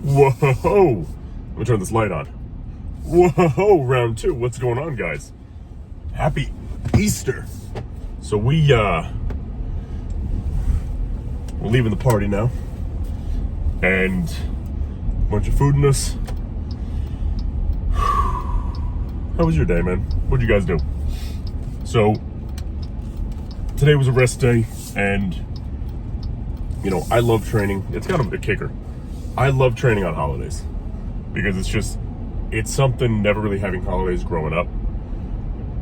Whoa! Let me turn this light on. Whoa! Round two. What's going on, guys? Happy Easter. So we're leaving the party now, and a bunch of food in us. How was your day, man? What'd you guys do? So today was a rest day, and I love training. It's kind of a kicker. I love training on holidays because it's something never really having holidays growing up.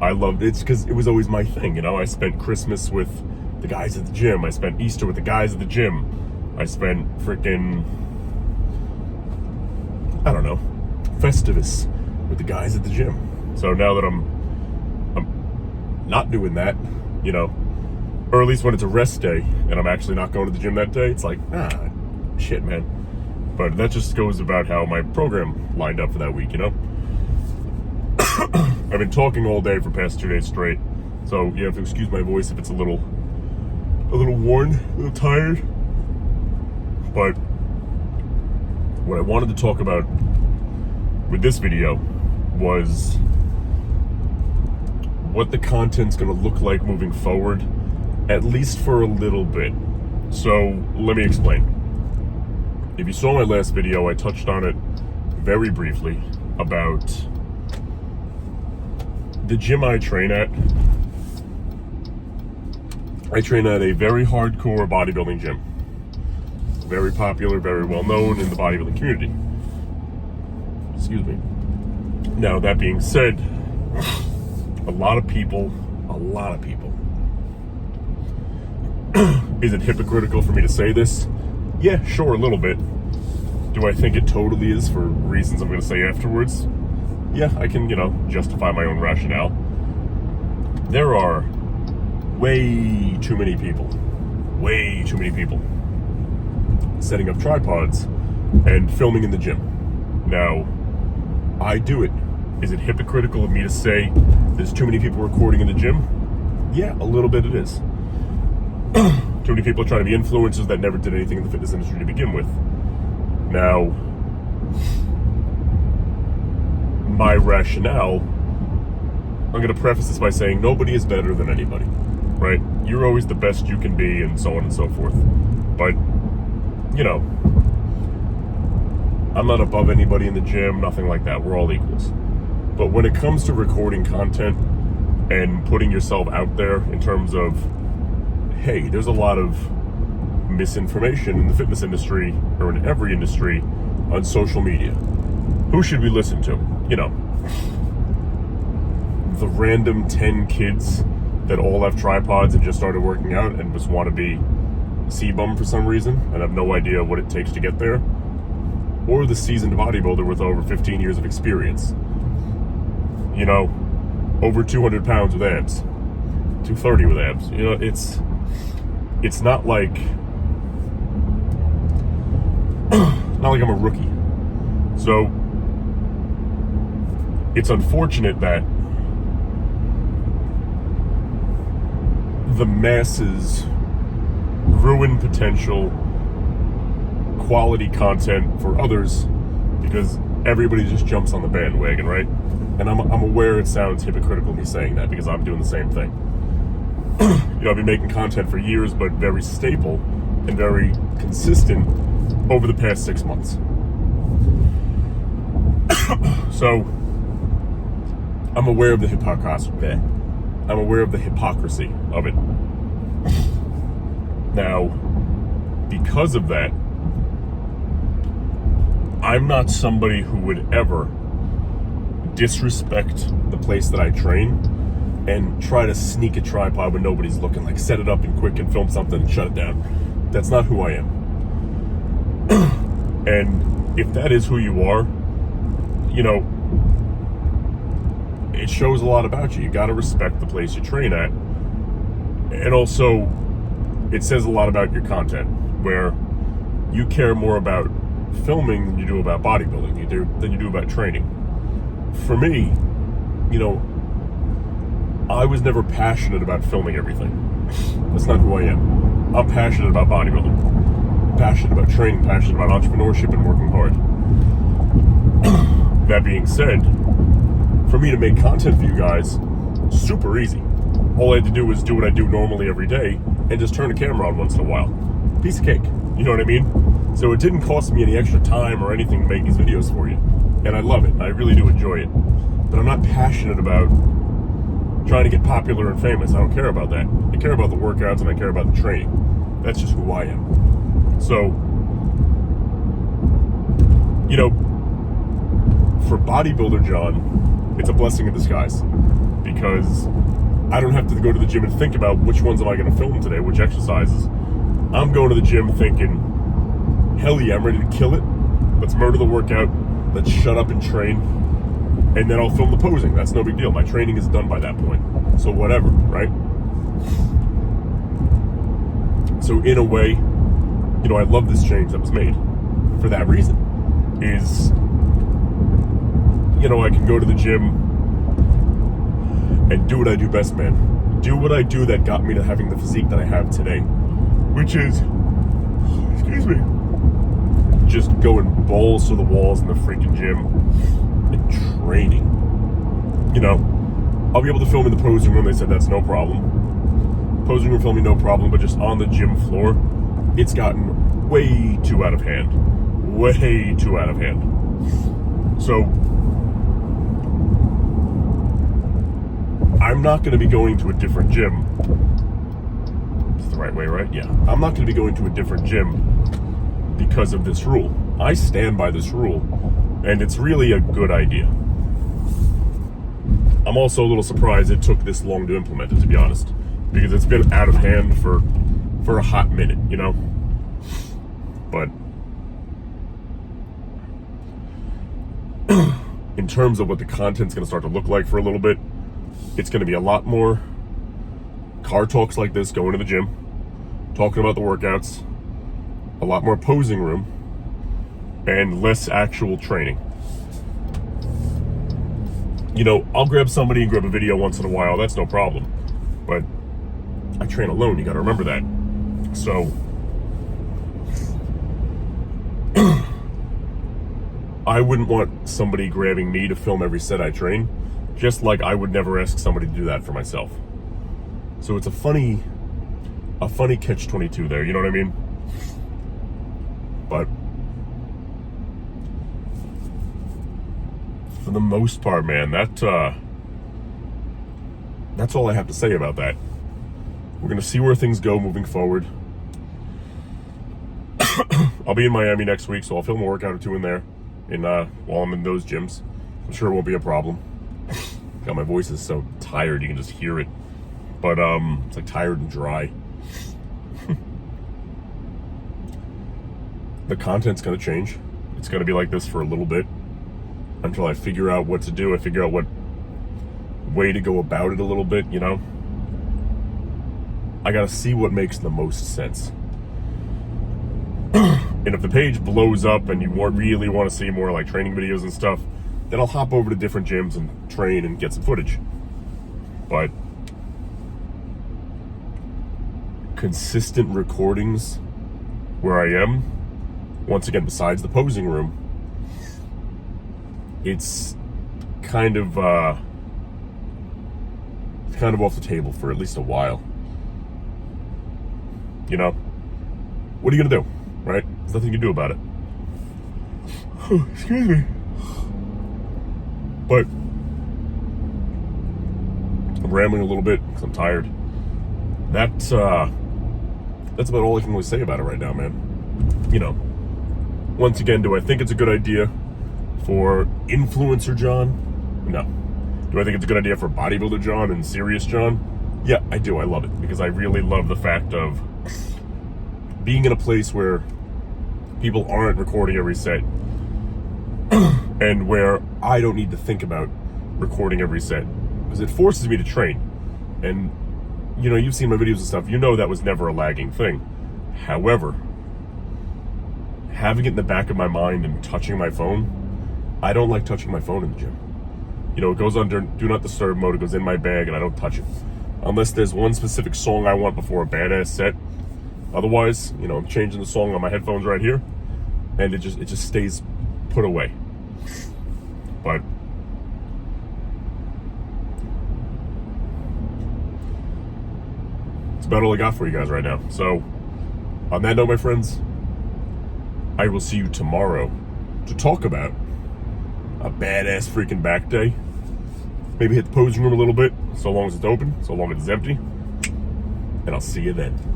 I loved it because it was always my thing. I spent Christmas with the guys at the gym. I spent Easter with the guys at the gym. I spent Festivus with the guys at the gym. So now that I'm not doing that, or at least when it's a rest day and I'm actually not going to the gym that day, it's like, shit, man. But that just goes about how my program lined up for that week, I've been talking all day for the past 2 days straight, so you have to excuse my voice if it's a little worn, a little tired. But what I wanted to talk about with this video was what the content's going to look like moving forward, at least for a little bit. So let me explain. If you saw my last video, I touched on it very briefly about the gym I train at. I train at a very hardcore bodybuilding gym. Very popular, very well known in the bodybuilding community. Excuse me. Now, that being said, a lot of people, is it hypocritical for me to say this? Yeah, sure, a little bit. Do I think it totally is for reasons I'm going to say afterwards? Yeah, I can, justify my own rationale. There are way too many people setting up tripods and filming in the gym. Now, I do it. Is it hypocritical of me to say there's too many people recording in the gym? Yeah, a little bit it is. Too many people are trying to be influencers that never did anything in the fitness industry to begin with. Now, my rationale, I'm going to preface this by saying nobody is better than anybody, right? You're always the best you can be, and so on and so forth. But, I'm not above anybody in the gym, nothing like that. We're all equals. But when it comes to recording content and putting yourself out there in terms of, hey, there's a lot of misinformation in the fitness industry, or in every industry, on social media. Who should we listen to? The random 10 kids that all have tripods and just started working out and just want to be C-bum for some reason and have no idea what it takes to get there. Or the seasoned bodybuilder with over 15 years of experience. Over 200 pounds with abs. 230 with abs. It's not like I'm a rookie. So it's unfortunate that the masses ruin potential quality content for others because everybody just jumps on the bandwagon, right? And I'm aware it sounds hypocritical me saying that because I'm doing the same thing. I've been making content for years, but very stable and very consistent over the past 6 months. So I'm aware of the hypocrisy. I'm aware of the hypocrisy of it. Now, because of that, I'm not somebody who would ever disrespect the place that I train and try to sneak a tripod when nobody's looking, like set it up and quick and film something and shut it down. That's not who I am. And if that is who you are, it shows a lot about you. You got to respect the place you train at. And also, it says a lot about your content, where you care more about filming than you do about bodybuilding, than you do about training. For me, I was never passionate about filming everything. That's not who I am. I'm passionate about bodybuilding, passionate about training, passionate about entrepreneurship and working hard. That being said, for me to make content for you guys, super easy. All I had to do was do what I do normally every day and just turn the camera on once in a while. Piece of cake, you know what I mean? So it didn't cost me any extra time or anything to make these videos for you. And I love it, I really do enjoy it. But I'm not passionate about trying to get popular and famous. I don't care about that. I care about the workouts and I care about the training. That's just who I am. So, you know, for bodybuilder John, it's a blessing in disguise, because I don't have to go to the gym and think about which ones am I going to film today, which exercises. I'm going to the gym thinking, hell yeah, I'm ready to kill it. Let's murder the workout. Let's shut up and train. And then I'll film the posing. That's no big deal. My training is done by that point. So whatever, right? So in a way, you know, I love this change that was made for that reason. Is, you know, I can go to the gym and do what I do best, man. Do what I do that got me to having the physique that I have today, which is, excuse me, just going balls to the walls in the freaking gym and training. You know, I'll be able to film in the posing room. They said that's no problem. Posing room filming, no problem, but just on the gym floor, it's gotten way too out of hand. Way too out of hand. So, I'm not going to be going to a different gym. It's the right way, right? Yeah. I'm not going to be going to a different gym because of this rule. I stand by this rule, and it's really a good idea. I'm also a little surprised it took this long to implement it, to be honest, because it's been out of hand for a hot minute, you know? But in terms of what the content's going to start to look like for a little bit, it's going to be a lot more car talks like this, going to the gym, talking about the workouts, a lot more posing room, and less actual training. You know, I'll grab somebody and grab a video once in a while, that's no problem. But I train alone, you gotta remember that. So, I wouldn't want somebody grabbing me to film every set I train, just like I would never ask somebody to do that for myself. So it's a funny catch-22 there, you know what I mean? But for the most part, man, that's all I have to say about that. We're gonna see where things go moving forward. I'll be in Miami next week, so I'll film a workout or two in there while I'm in those gyms. I'm sure it won't be a problem. God, my voice is so tired, you can just hear it. But it's like tired and dry. The content's gonna change. It's gonna be like this for a little bit until I figure out what to do. I figure out what way to go about it a little bit, you know? I gotta see what makes the most sense. And if the page blows up and you really want to see more like training videos and stuff, then I'll hop over to different gyms and train and get some footage. But consistent recordings where I am, once again, besides the posing room, it's kind of off the table for at least a while. You know, what are you gonna do, right? There's nothing you can do about it. Excuse me. But I'm rambling a little bit because I'm tired. That's about all I can really say about it right now, man. You know, once again, do I think it's a good idea for influencer John? No. Do I think it's a good idea for bodybuilder John and serious John? Yeah, I do. I love it because I really love the fact of being in a place where people aren't recording every set and where I don't need to think about recording every set because it forces me to train. And you know, you've seen my videos and stuff, you know that was never a lagging thing. However, having it in the back of my mind and touching my phone, I don't like touching my phone in the gym. You know, it goes under do not disturb mode, it goes in my bag and I don't touch it. Unless there's one specific song I want before a badass set. Otherwise, you know, I'm changing the song on my headphones right here and it just stays put away. But it's about all I got for you guys right now. So on that note, my friends, I will see you tomorrow to talk about a badass freaking back day. Maybe hit the posing room a little bit, so long as it's open, so long as it's empty. And I'll see you then.